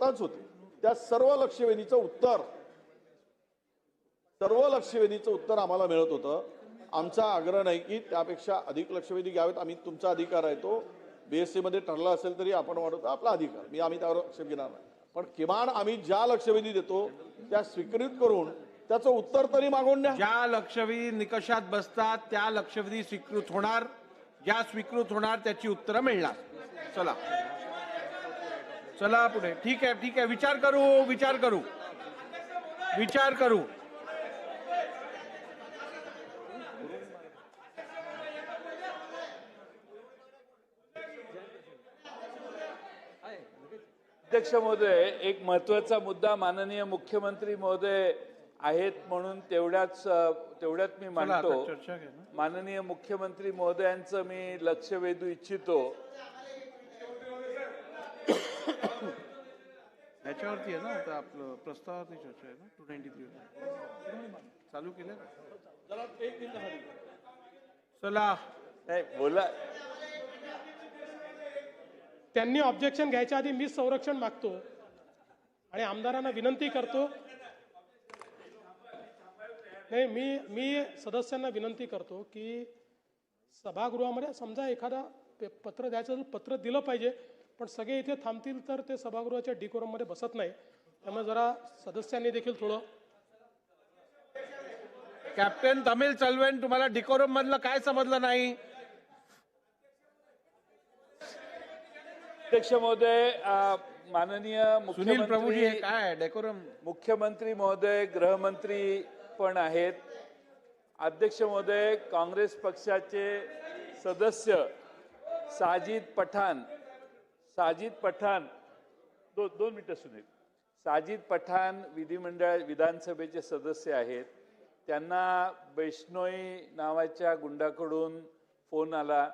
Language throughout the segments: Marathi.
स्वतःच होते. त्या सर्व लक्षवेधीचं उत्तर आम्हाला मिळत होतं. आमचा आग्रह नाही की त्यापेक्षा अधिक लक्षवेधी घ्यावेत. आम्ही तुमचा अधिकार आहे तो BSc मध्ये ठरला असेल तरी आपण वाढवतो आपला अधिकार. आम्ही त्यावर आक्षेप घेणार नाही. पण किमान आम्ही ज्या लक्षवेधी देतो त्या स्वीकृत करून त्याचं उत्तर तरी मागून द्या. ज्या लक्षवेधी निकषात बसतात त्या लक्षवेधी स्वीकृत होणार, ज्या स्वीकृत होणार त्याची उत्तरं मिळणार. चला चला पुढे. ठीक आहे विचार करू. अध्यक्ष महोदय, एक महत्त्वाचा मुद्दा माननीय मुख्यमंत्री महोदय आहेत म्हणून तेवढ्यात मी मांडतो. माननीय मुख्यमंत्री महोदयांचं मी लक्ष वेधू इच्छितो. याच्यावरती आहे ना आता आपलं प्रस्तावावरती चर्चा आहे ना. 293 चालू केलं. चला नाही बोला. त्यांनी ऑब्जेक्शन घ्यायच्या आधी मी संरक्षण मागतो आणि आमदारांना विनंती करतो. नाही मी सदस्यांना विनंती करतो की सभागृहामध्ये समजा एखादा पत्र द्यायचं तर पत्र दिलं पाहिजे, पण सगळे इथे थांबतील तर ते सभागृहाच्या डिकोरममध्ये बसत नाही. त्यामुळे जरा सदस्यांनी देखील थोडं. कॅप्टन तमिल चलवेन, तुम्हाला डिकोरम मधलं काय समजलं नाही? अध्यक्ष महोदय, माननीय सुनील प्रभूजी, हे मुख्यमंत्री काय डेकोरम? मुख्यमंत्री महोदय, गृहमंत्री पण आहेत. अध्यक्ष महोदय, काँग्रेस पक्षाचे सदस्य साजिद पठाण दोन मिनिटं सुनील. साजिद पठाण विधानसभेचे सदस्य आहेत. त्यांना बैष्णोई नावाच्या गुंडाकडून फोन आला.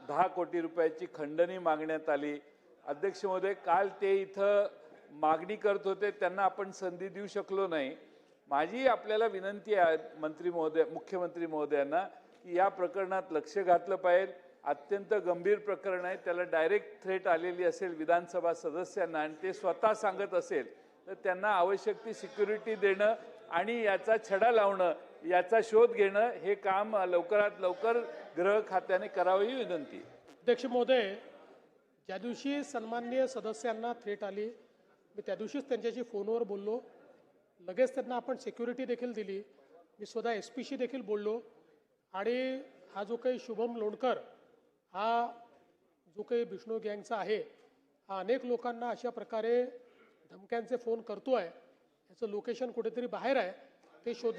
10 कोटी रुपयाची खंडणी मागण्यात आली. अध्यक्ष महोदय, काल ते इथं मागणी करत होते, त्यांना आपण संधी देऊ शकलो नाही. माझी आपल्याला विनंती आहे मुख्यमंत्री महोदयांना की या प्रकरणात लक्ष घातलं पाहिजे. अत्यंत गंभीर प्रकरण आहे. त्याला डायरेक्ट थ्रेट आलेली असेल विधानसभा सदस्यांना आणि ते स्वतः सांगत असेल तर त्यांना आवश्यक ती सिक्युरिटी देणं आणि याचा छडा लावणं, याचा शोध घेणं हे काम लवकरात लवकर गृह खात्याने करावं ही विनंती. अध्यक्ष महोदय, ज्या दिवशी सन्माननीय सदस्यांना थ्रेट आली मी त्या दिवशीच त्यांच्याशी फोनवर बोललो. लगेच त्यांना आपण सिक्युरिटी देखील दिली. मी स्वतः SP देखील बोललो. आणि हा जो काही शुभम लोणकर हा जो काही बिष्णू गँगचा आहे हा अनेक लोकांना अशा प्रकारे धमक्यांचे फोन करतो आहे. याचं लोकेशन कुठेतरी बाहेर आहे, ते शोध.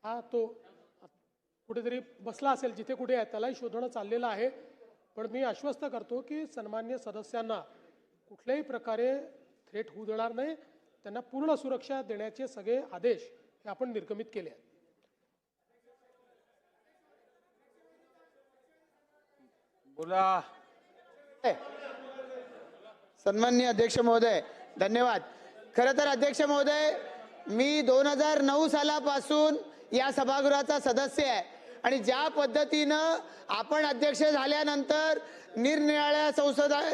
हा तो कुठेतरी बसला असेल जिथे कुठे आहे त्यालाही शोधणं चाललेलं आहे. पण मी आश्वस्त करतो की सन्मान्य सदस्यांना कुठल्याही प्रकारे थ्रेट होऊ देणार नाही. त्यांना पूर्ण सुरक्षा देण्याचे सगळे आदेश हे आपण निर्गमित केले आहेत. बोला. सन्माननीय अध्यक्ष महोदय, धन्यवाद. खरं तर अध्यक्ष महोदय, मी 2009 सालापासून या सभागृहाचा सदस्य आहे आणि ज्या पद्धतीनं आपण अध्यक्ष झाल्यानंतर निरनिराळ्या